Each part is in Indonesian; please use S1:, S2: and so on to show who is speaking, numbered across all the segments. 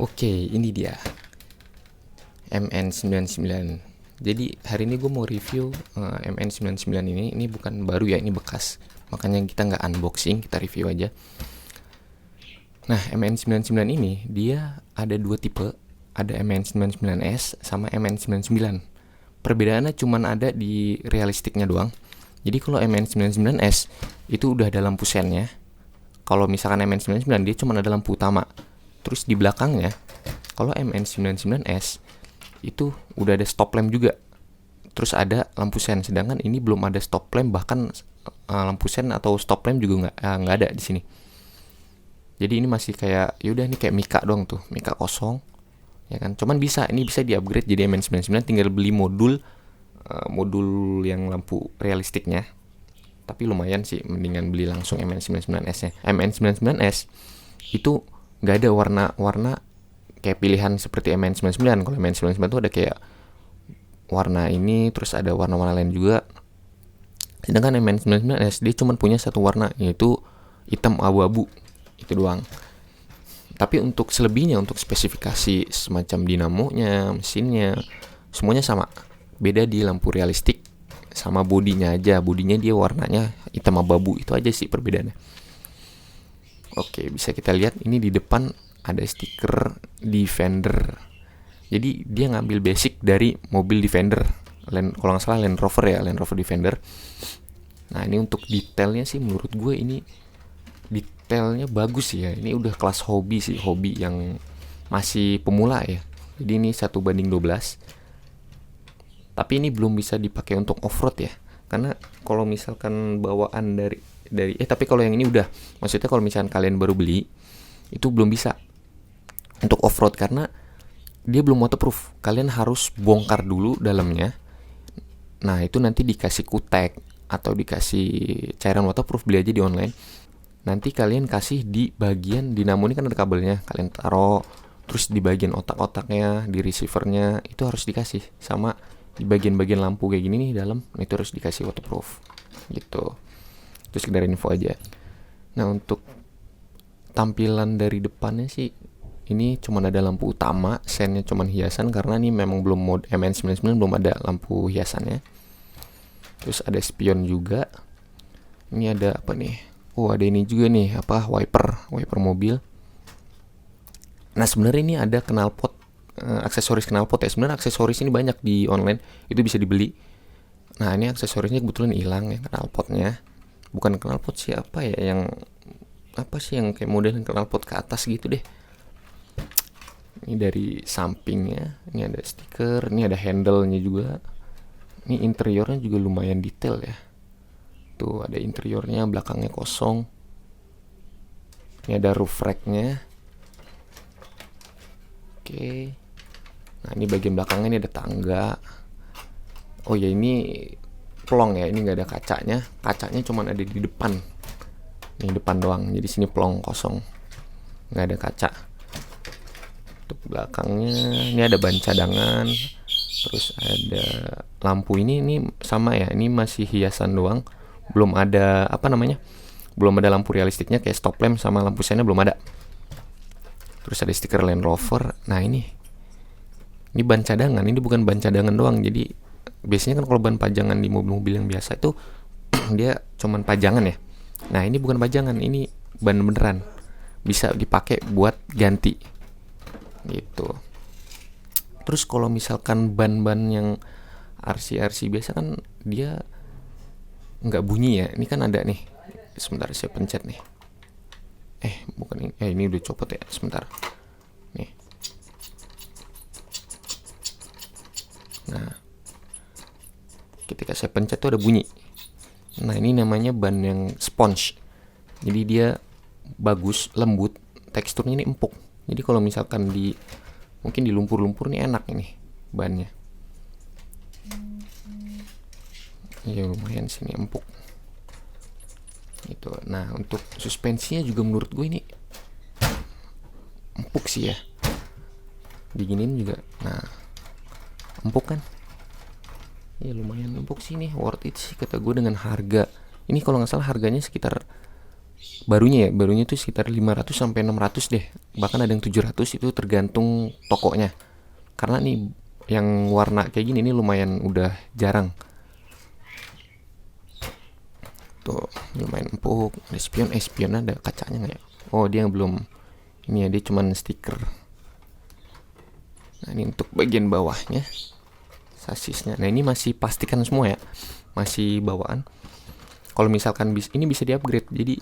S1: Oke, ini dia MN99. Jadi hari ini gue mau review MN99 ini. Ini bukan baru ya, ini bekas. Makanya kita nggak unboxing, kita review aja. Nah, MN99 ini dia ada dua tipe. Ada MN99S sama MN99. Perbedaannya cuma ada di realistiknya doang. Jadi kalau MN99S itu udah ada lampu sennya. Kalau misalkan MN99 dia cuma ada lampu utama. Terus di belakangnya, kalau MN99S itu udah ada stop lamp juga. Terus ada lampu sen. Sedangkan ini belum ada stop lamp, bahkan lampu sen atau stop lamp juga nggak ada di sini. Jadi ini masih kayak yaudah nih kayak Mika doang tuh, Mika kosong, ya kan. Cuman ini bisa di upgrade jadi MN99, tinggal beli modul yang lampu realistiknya. Tapi lumayan sih, mendingan beli langsung MN99S nya. MN99S itu nggak ada warna-warna kayak pilihan seperti MN99. Kalau MN99 tuh ada kayak warna ini, terus ada warna-warna lain juga. Sedangkan MN99S dia cuma punya satu warna, yaitu hitam abu-abu. Itu doang. Tapi untuk selebihnya, untuk spesifikasi semacam dinamonya, mesinnya, semuanya sama. Beda di lampu realistik sama bodinya aja. Bodinya dia warnanya hitam abu-abu, itu aja sih perbedaannya. Oke, bisa kita lihat ini di depan ada stiker Defender. Jadi dia ngambil basic dari mobil Defender. Kalau nggak salah Land Rover ya, Land Rover Defender. Nah, ini untuk detailnya sih menurut gue ini detailnya bagus ya. Ini udah kelas hobi sih, hobi yang masih pemula ya. Jadi ini 1:12. Tapi ini belum bisa dipakai untuk off-road ya. Karena kalau misalkan bawaan tapi kalau yang ini udah. Maksudnya kalau misalkan kalian baru beli, itu belum bisa untuk off-road karena dia belum waterproof. Kalian harus bongkar dulu dalamnya. Nah, itu nanti dikasih kutek atau dikasih cairan waterproof, beli aja di online. Nanti kalian kasih di bagian dinamo ini kan ada kabelnya, kalian taruh. Terus di bagian otak-otaknya, di receivernya itu harus dikasih, sama di bagian-bagian lampu kayak gini nih dalam itu harus dikasih waterproof gitu. Terus sekedar info aja. Nah, untuk tampilan dari depannya sih ini cuma ada lampu utama, sennya cuma hiasan karena ini memang belum mode MN99 belum ada lampu hiasannya. Terus ada spion juga. Ini ada apa nih? Oh, ada ini juga nih, apa, wiper mobil. Nah, sebenarnya ini ada knalpot, aksesoris knalpot ya. Sebenarnya aksesoris ini banyak di online, itu bisa dibeli. Nah, ini aksesorisnya kebetulan hilang ya, knalpotnya. Bukan knalpot sih, apa ya, yang apa sih yang kayak model knalpot ke atas gitu deh. Ini dari sampingnya, ini ada stiker, ini ada handle-nya juga. Ini interiornya juga lumayan detail ya. Tuh ada interiornya, belakangnya kosong. Ini ada roof rack-nya. Oke. Nah, ini bagian belakangnya, ini ada tangga. Oh ya, ini pelong ya, ini nggak ada kacanya. Kacanya cuma ada di depan. Ini depan doang, jadi sini pelong kosong, nggak ada kaca. Untuk belakangnya ini ada ban cadangan. Terus ada lampu ini sama ya, ini masih hiasan doang, belum ada belum ada lampu realistiknya kayak stop lamp sama lampu sennya belum ada. Terus ada stiker Land Rover. Nah, ini ban cadangan, ini bukan ban cadangan doang. Jadi biasanya kan kalau ban pajangan di mobil-mobil yang biasa itu dia cuman pajangan ya. Nah, ini bukan pajangan, ini ban beneran, bisa dipakai buat ganti gitu. Terus kalau misalkan ban-ban yang RC biasa kan dia nggak bunyi ya. Ini kan ada nih. Sebentar saya pencet nih. Bukan ini. Ini udah copot ya. Sebentar. Nih. Nah, ketika saya pencet tuh ada bunyi. Nah, ini namanya ban yang sponge. Jadi dia bagus, lembut, teksturnya ini empuk. Jadi kalau misalkan mungkin di lumpur-lumpur nih enak ini bannya. Ya lumayan sih, ini empuk. Gitu. Nah, untuk suspensinya juga menurut gue ini empuk sih ya. Diginin juga. Nah, empuk kan? Ya lumayan empuk sih nih, worth it sih kata gue dengan harga. Ini kalau nggak salah harganya sekitar barunya tuh sekitar 500 sampai 600 deh, bahkan ada yang 700, itu tergantung tokonya. Karena nih yang warna kayak gini nih lumayan udah jarang tuh, lumayan empuk. Ada spion ada kacanya nggak ya? Oh, dia belum, ini ya, dia cuman stiker. Nah, ini untuk bagian bawahnya, sasisnya. Nah, ini masih plastikan semua ya, masih bawaan. Kalau misalkan ini bisa di-upgrade. Jadi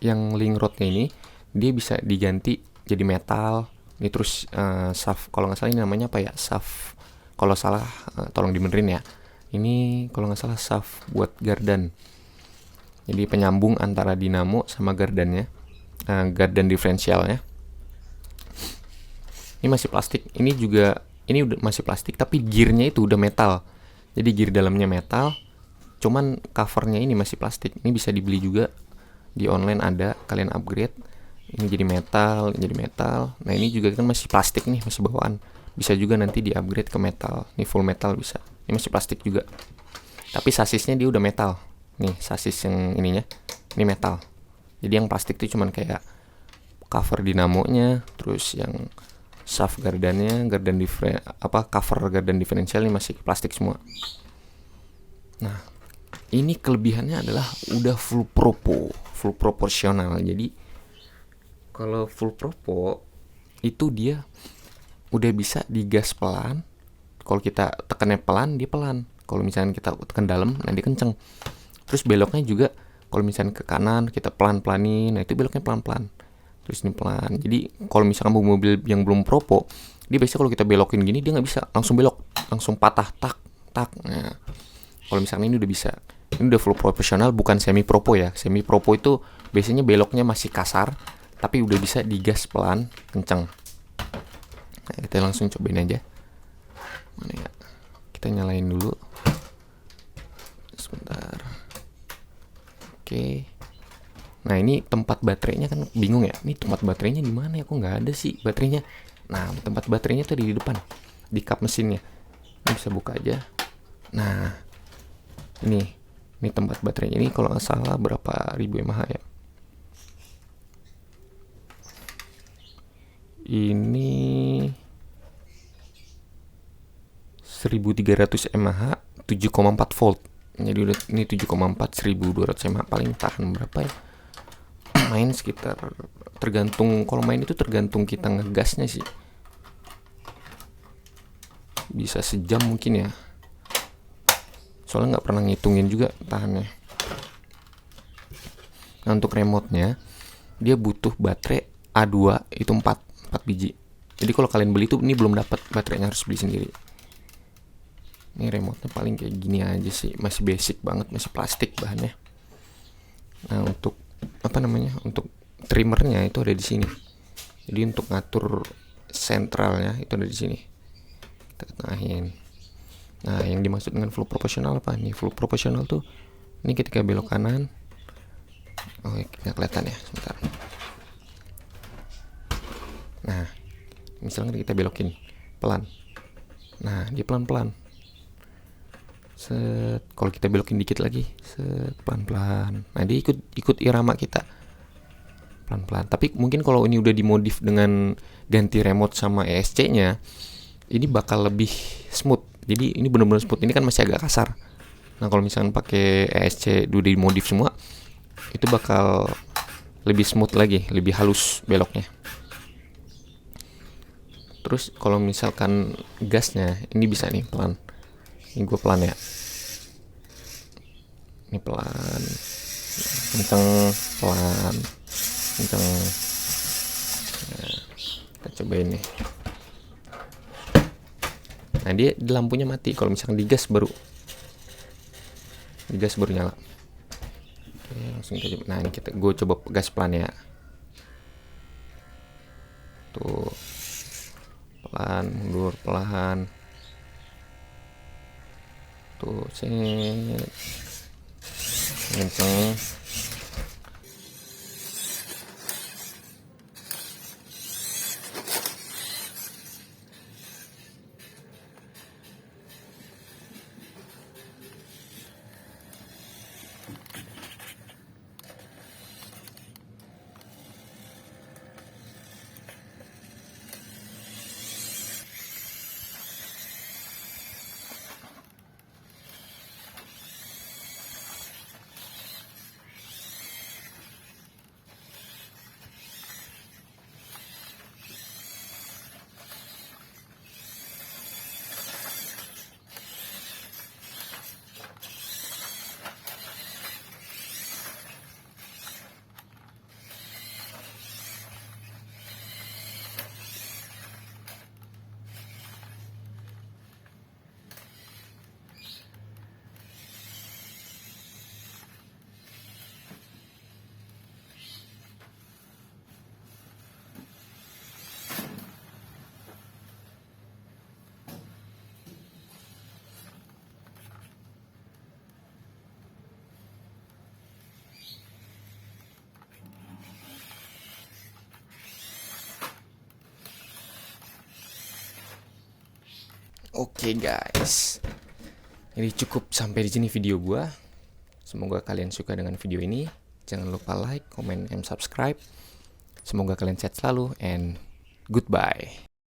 S1: yang link rodnya ini dia bisa diganti jadi metal. Ini terus shaft, kalau nggak salah ini namanya apa ya? Shaft. Kalau salah tolong dibenerin ya. Ini kalau nggak salah shaft buat gardan. Jadi penyambung antara dinamo sama gardannya. Gardan diferensialnya. Ini masih plastik. Ini udah masih plastik tapi gearnya itu udah metal. Jadi gear dalamnya metal, cuman covernya ini masih plastik. Ini bisa dibeli juga di online, ada, kalian upgrade. Ini jadi metal, Nah, ini juga kan masih plastik nih, masih bawaan. Bisa juga nanti di upgrade ke metal. Ini full metal bisa. Ini masih plastik juga. Tapi sasisnya dia udah metal. Nih, sasis yang ininya, ini metal. Jadi yang plastik tuh cuman kayak cover dinamonya, terus yang shaft gardannya, cover gardan diferensial ini masih plastik semua. Nah, ini kelebihannya adalah udah full proporsional. Jadi kalau full propo itu dia udah bisa digas pelan. Kalau kita tekannya pelan, dia pelan. Kalau misalnya kita tekan dalam, nah dia kenceng. Terus beloknya juga kalau misalnya ke kanan kita pelan-pelanin, nah itu beloknya pelan-pelan. Terus ini pelan. Jadi kalau misalkan mobil yang belum propo, dia biasanya kalau kita belokin gini dia nggak bisa langsung belok, langsung patah tak tak. Nah, kalau misalkan ini udah bisa. Ini udah full profesional, bukan semi propo ya. Semi propo itu biasanya beloknya masih kasar, tapi udah bisa digas pelan, kenceng. Nah, kita langsung cobain aja. Mana ya? Kita nyalain dulu. Sebentar. Oke. Nah, ini tempat baterainya kan bingung ya. Ini tempat baterainya di mana ya? Kok nggak ada sih baterainya? Nah, tempat baterainya tuh di depan, di kap mesinnya. Ini bisa buka aja. Nah, ini tempat baterainya. Ini kalau nggak salah berapa ribu mAh ya? Ini 1300 mAh, 7,4 volt. Jadi udah ini 7,4, 1200 mAh, paling tahan berapa ya? Main sekitar, tergantung, kalau main itu tergantung kita ngegasnya sih. Bisa sejam mungkin ya. Soalnya nggak pernah ngitungin juga tahannya. Nah, untuk remote-nya dia butuh baterai A2 itu 4 biji. Jadi kalau kalian beli tuh ini belum dapat baterainya, harus beli sendiri. Ini remote-nya paling kayak gini aja sih, masih basic banget, masih plastik bahannya. Nah, untuk untuk trimmernya itu ada di sini. Jadi untuk ngatur sentralnya itu ada di sini. Kita tengahin. Nah, yang dimaksud dengan full proporsional apa nih? Full proporsional tuh ini ketika belok kanan. Oh, nggak kelihatan ya, sebentar. Nah, misalnya kita belokin pelan. Nah, dia pelan-pelan. Kalau kita belokin dikit lagi, pelan-pelan. Nah, dia ikut irama kita. Pelan-pelan. Tapi mungkin kalau ini udah dimodif dengan ganti remote sama ESC-nya, ini bakal lebih smooth. Jadi ini benar-benar smooth. Ini kan masih agak kasar. Nah, kalau misalkan pakai ESC udah dimodif semua, itu bakal lebih smooth lagi, lebih halus beloknya. Terus kalau misalkan gasnya, ini bisa nih pelan. Ini gue pelan ya. Ini pelan, kenceng, pelan, kenceng. Nah, kita cobain nih. Nah, dia lampunya mati. Kalau misalkan digas baru nyala. Oke, langsung kita coba. Nah, ini gue coba gas pelan ya. Tuh, pelan, mundur pelan. Tuh, kenceng. Oke guys, jadi cukup sampai di sini video gua. Semoga kalian suka dengan video ini. Jangan lupa like, comment, and subscribe. Semoga kalian sehat selalu and goodbye.